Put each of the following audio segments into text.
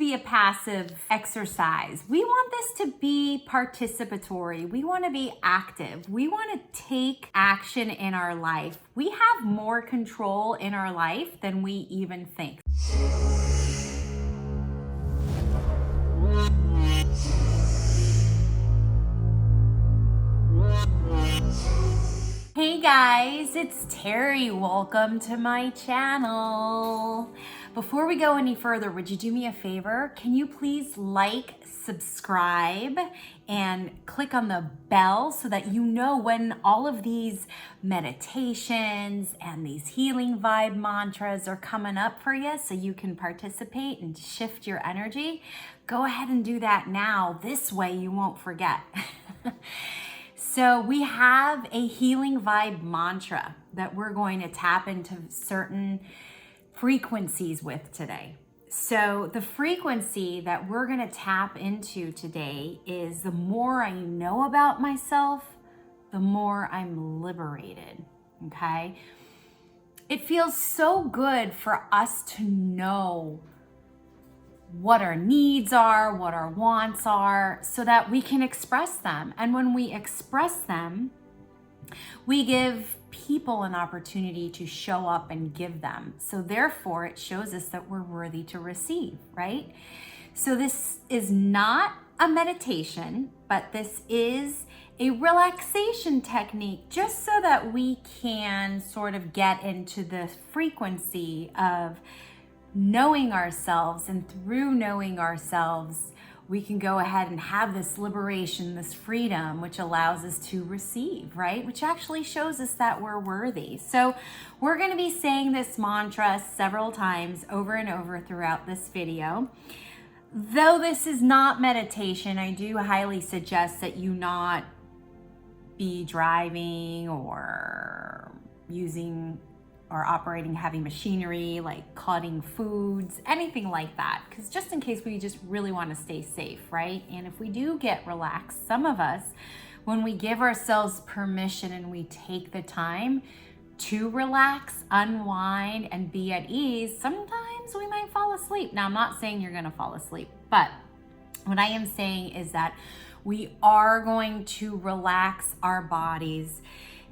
be a passive exercise. We want this to be participatory. We want to be active. We want to take action in our life. We have more control in our life than we even think. Hey guys, it's Terry. Welcome to my channel. Before we go any further, would you do me a favor? Can you please like, subscribe, and click on the bell so that you know when all of these meditations and these healing vibe mantras are coming up for you so you can participate and shift your energy? Go ahead and do that now. This way you won't forget. So we have a healing vibe mantra that we're going to tap into certain frequencies with today. So the frequency that we're going to tap into today is the more I know about myself, the more I'm liberated, okay? It feels so good for us to know what our needs are, what our wants are, so that we can express them. And when we express them, we give people an opportunity to show up and give them. So therefore, it shows us that we're worthy to receive, right? So this is not a meditation, but this is a relaxation technique just so that we can sort of get into the frequency of knowing ourselves, and through knowing ourselves, we can go ahead and have this liberation, this freedom, which allows us to receive, right? Which actually shows us that we're worthy. So we're going to be saying this mantra several times over and over throughout this video. Though this is not meditation, I do highly suggest that you not be driving or using or operating heavy machinery, like cutting foods, anything like that. Because just in case we just really want to stay safe, right? And if we do get relaxed, some of us, when we give ourselves permission and we take the time to relax, unwind, and be at ease, sometimes we might fall asleep. Now, I'm not saying you're going to fall asleep, but what I am saying is that we are going to relax our bodies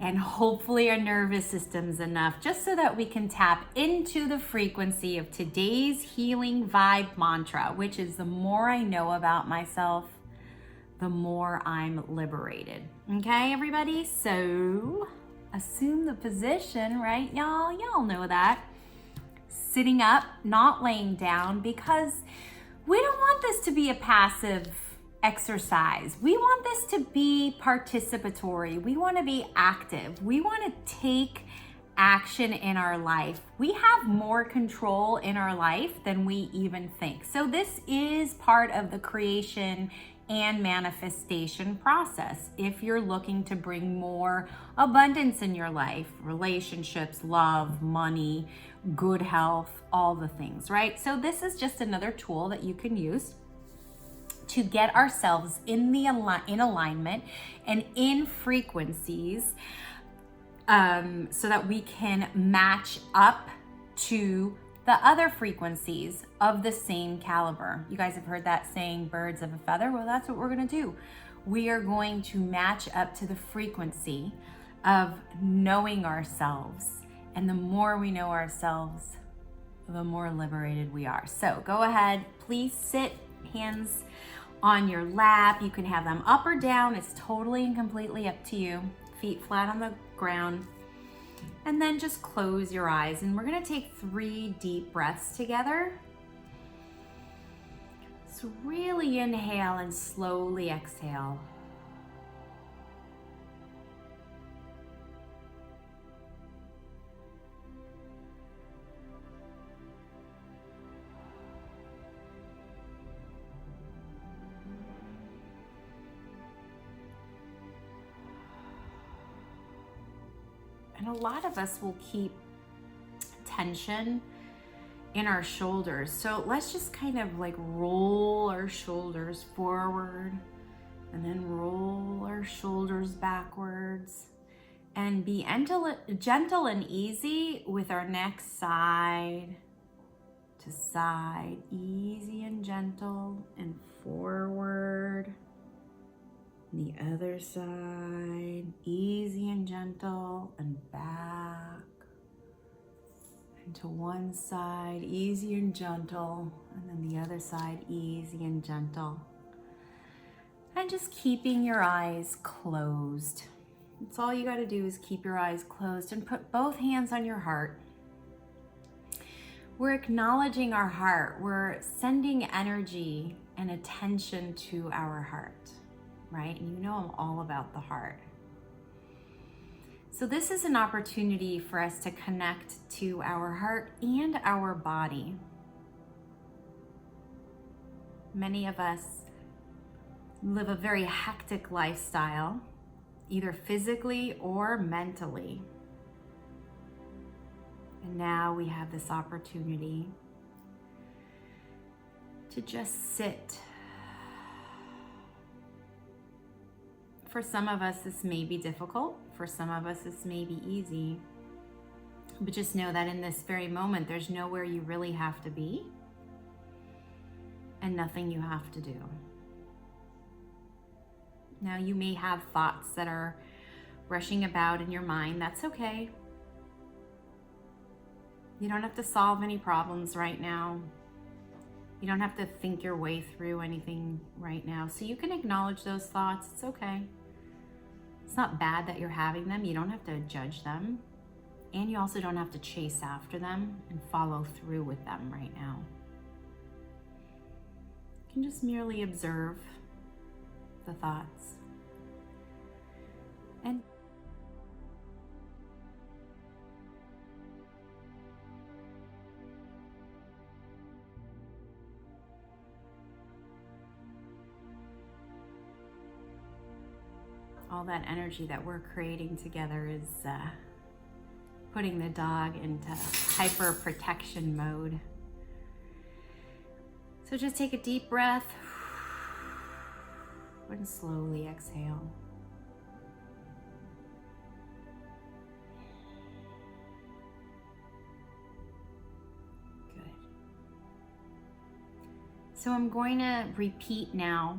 and hopefully our nervous system's enough just so that we can tap into the frequency of today's healing vibe mantra, which is the more I know about myself, the more I'm liberated. Okay, everybody? So assume the position, right? Y'all know that. Sitting up, not laying down, because we don't want this to be a passive exercise. We want this to be participatory. We want to be active. We want to take action in our life. We have more control in our life than we even think. So this is part of the creation and manifestation process. If you're looking to bring more abundance in your life, relationships, love, money, good health, all the things, right? So this is just another tool that you can use to get ourselves in alignment and in frequencies, so that we can match up to the other frequencies of the same caliber. You guys have heard that saying, birds of a feather? Well, that's what we're gonna do. We are going to match up to the frequency of knowing ourselves. And the more we know ourselves, the more liberated we are. So go ahead, please sit, hands on your lap. You can have them up or down. It's totally and completely up to you. Feet flat on the ground. And then just close your eyes. And we're going to take 3 deep breaths together. So really inhale and slowly exhale. And a lot of us will keep tension in our shoulders. So let's just kind of like roll our shoulders forward and then roll our shoulders backwards and be gentle and easy with our neck side to side, easy and gentle, and forward. The other side, easy and gentle, and back. And to one side, easy and gentle, and then the other side, easy and gentle. And just keeping your eyes closed. That's all you got to do is keep your eyes closed and put both hands on your heart. We're acknowledging our heart. We're sending energy and attention to our heart, right? And you know I'm all about the heart. So this is an opportunity for us to connect to our heart and our body. Many of us live a very hectic lifestyle, either physically or mentally. And now we have this opportunity to just sit. For some of us, this may be difficult. For some of us, this may be easy. But just know that in this very moment, there's nowhere you really have to be and nothing you have to do. Now, you may have thoughts that are rushing about in your mind. That's okay. You don't have to solve any problems right now. You don't have to think your way through anything right now. So you can acknowledge those thoughts. It's okay. It's not bad that you're having them. You don't have to judge them. And you also don't have to chase after them and follow through with them right now. You can just merely observe the thoughts. And all that energy that we're creating together is putting the dog into hyper protection mode. So just take a deep breath and slowly exhale. Good. So I'm going to repeat now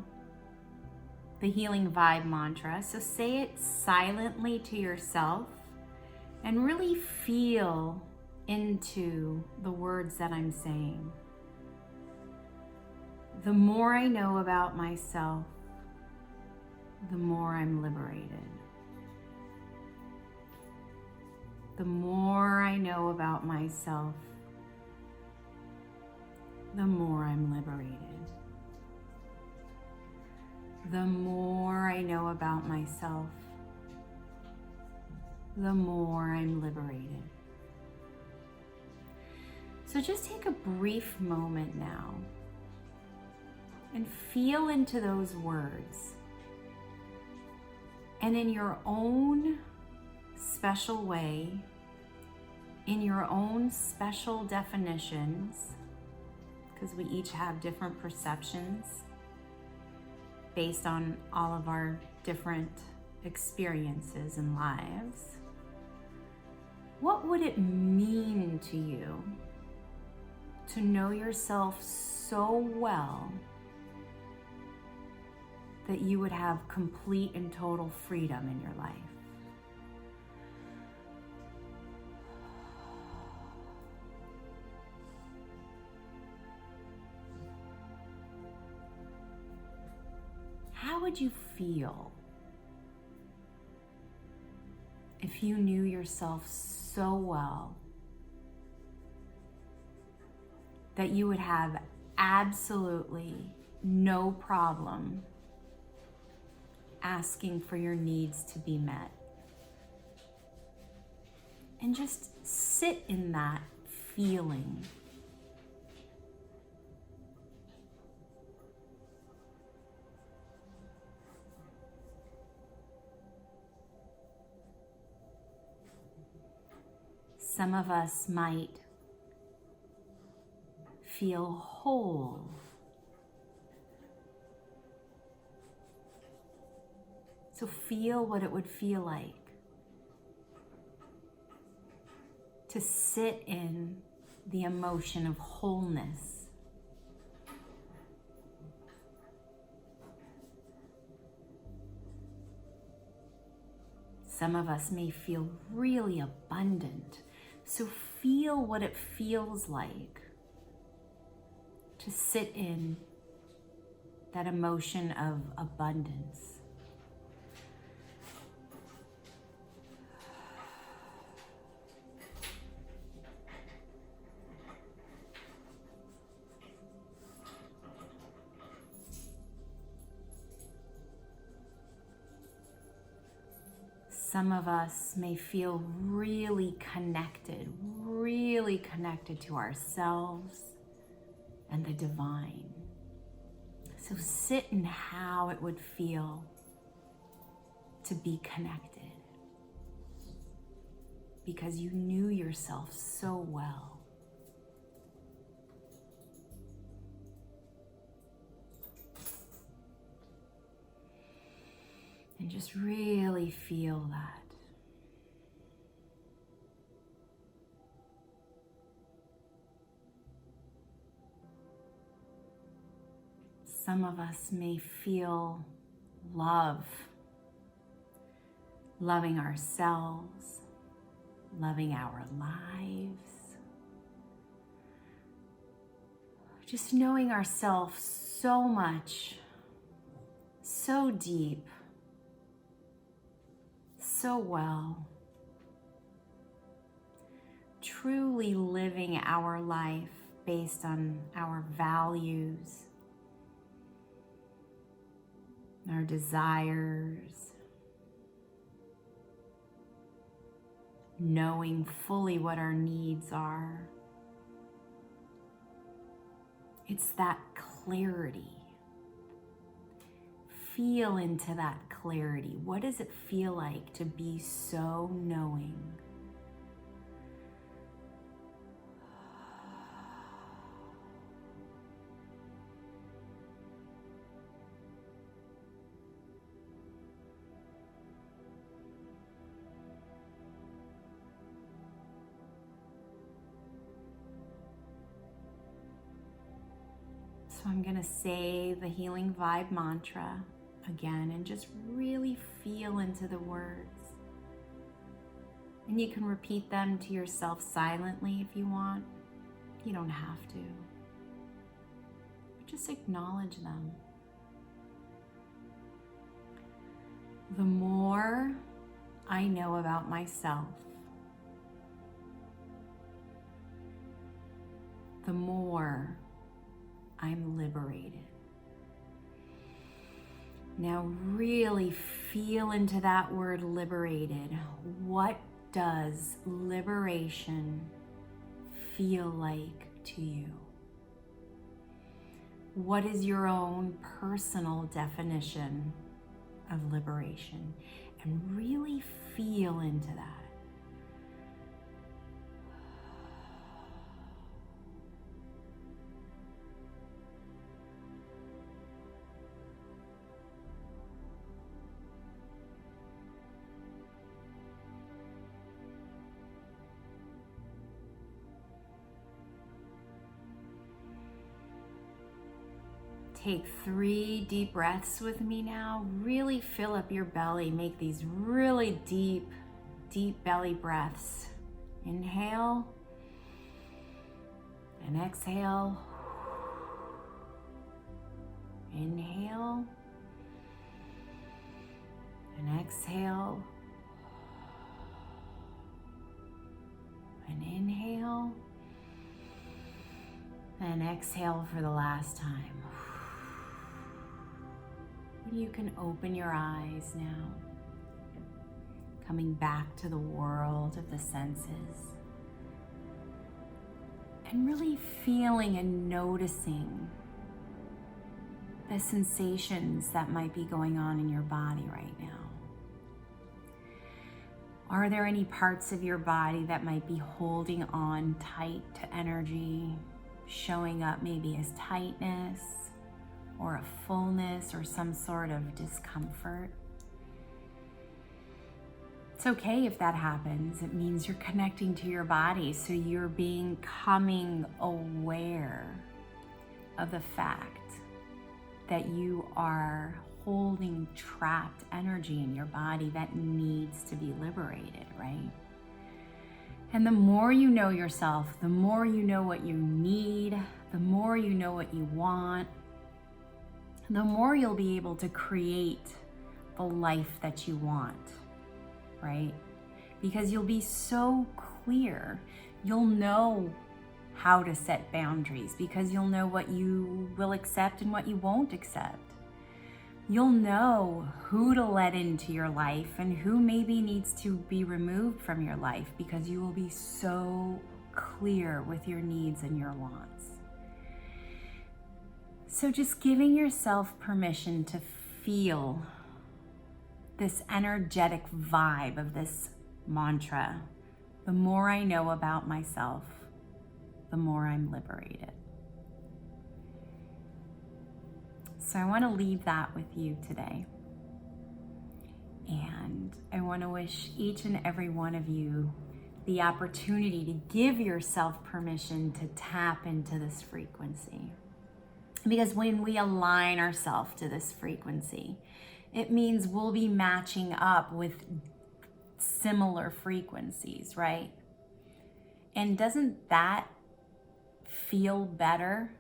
the healing vibe mantra. So say it silently to yourself and really feel into the words that I'm saying. The more I know about myself, the more I'm liberated. The more I know about myself, the more I'm liberated. The more I know about myself, the more I'm liberated. So just take a brief moment now and feel into those words. And in your own special way, in your own special definitions, because we each have different perceptions based on all of our different experiences and lives, what would it mean to you to know yourself so well that you would have complete and total freedom in your life? How would you feel if you knew yourself so well that you would have absolutely no problem asking for your needs to be met? And just sit in that feeling. Some of us might feel whole. So feel what it would feel like to sit in the emotion of wholeness. Some of us may feel really abundant, so feel what it feels like to sit in that emotion of abundance. Some of us may feel really connected to ourselves and the divine. So sit in how it would feel to be connected, because you knew yourself so well. And just really feel that. Some of us may feel love, loving ourselves, loving our lives, just knowing ourselves so much, so deep, so well, truly living our life based on our values, our desires, knowing fully what our needs are. It's that clarity. Feel into that clarity. What does it feel like to be so knowing? So I'm going to say the healing vibe mantra again and just really feel into the words. And you can repeat them to yourself silently if you want. You don't have to. But just acknowledge them. The more I know about myself, the more I'm liberated. Now really feel into that word liberated. What does liberation feel like to you? What is your own personal definition of liberation? And really feel into that. Take 3 deep breaths with me now. Really fill up your belly. Make these really deep, deep belly breaths. Inhale and exhale. Inhale and exhale. And inhale and exhale for the last time. You can open your eyes now, coming back to the world of the senses, and really feeling and noticing the sensations that might be going on in your body right now. Are there any parts of your body that might be holding on tight to energy, showing up maybe as tightness, or a fullness, or some sort of discomfort? It's okay if that happens. It means you're connecting to your body, so you're becoming aware of the fact that you are holding trapped energy in your body that needs to be liberated, right? And the more you know yourself, the more you know what you need, the more you know what you want, the more you'll be able to create the life that you want, right? Because you'll be so clear. You'll know how to set boundaries because you'll know what you will accept and what you won't accept. You'll know who to let into your life and who maybe needs to be removed from your life because you will be so clear with your needs and your wants. So just giving yourself permission to feel this energetic vibe of this mantra, the more I know about myself, the more I'm liberated. So I want to leave that with you today. And I want to wish each and every one of you the opportunity to give yourself permission to tap into this frequency. Because when we align ourselves to this frequency, it means we'll be matching up with similar frequencies, right? And doesn't that feel better?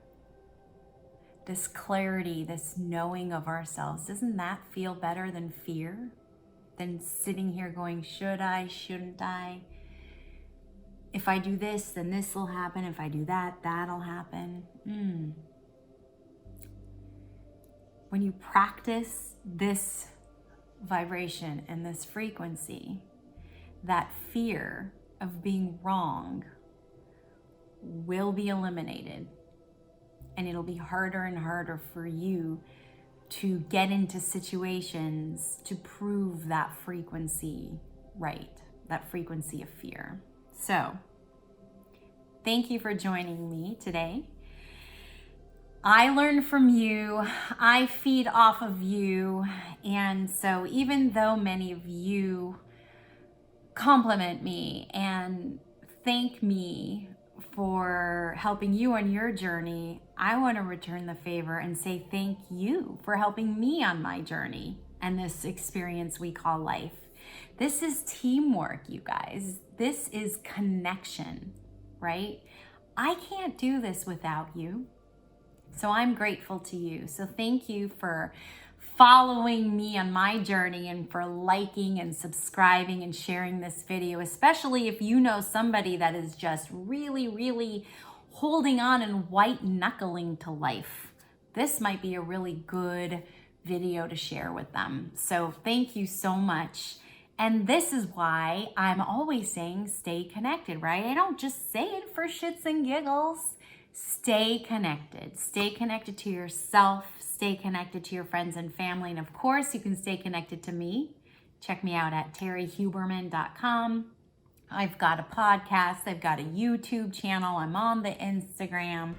This clarity, this knowing of ourselves, doesn't that feel better than fear? Than sitting here going, should I, shouldn't I? If I do this, then this will happen. If I do that, that'll happen. When you practice this vibration and this frequency, that fear of being wrong will be eliminated. And it'll be harder and harder for you to get into situations to prove that frequency right, that frequency of fear. So, thank you for joining me today. I learn from you, I feed off of you, and so even though many of you compliment me and thank me for helping you on your journey, I want to return the favor and say thank you for helping me on my journey and this experience we call life. This is teamwork, you guys. This is connection, right? I can't do this without you. So I'm grateful to you. So thank you for following me on my journey and for liking and subscribing and sharing this video, especially if you know somebody that is just really, really holding on and white knuckling to life. This might be a really good video to share with them. So thank you so much. And this is why I'm always saying stay connected, right? I don't just say it for shits and giggles. Stay connected. Stay connected to yourself. Stay connected to your friends and family. And of course, you can stay connected to me. Check me out at terryhuberman.com. I've got a podcast. I've got a YouTube channel. I'm on the Instagram.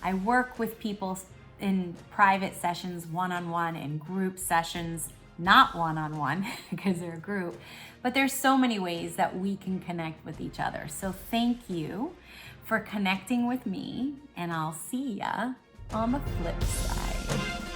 I work with people in private sessions, one-on-one, and group sessions, not one-on-one because they're a group. But there's so many ways that we can connect with each other. So thank you for connecting with me, and I'll see ya on the flip side.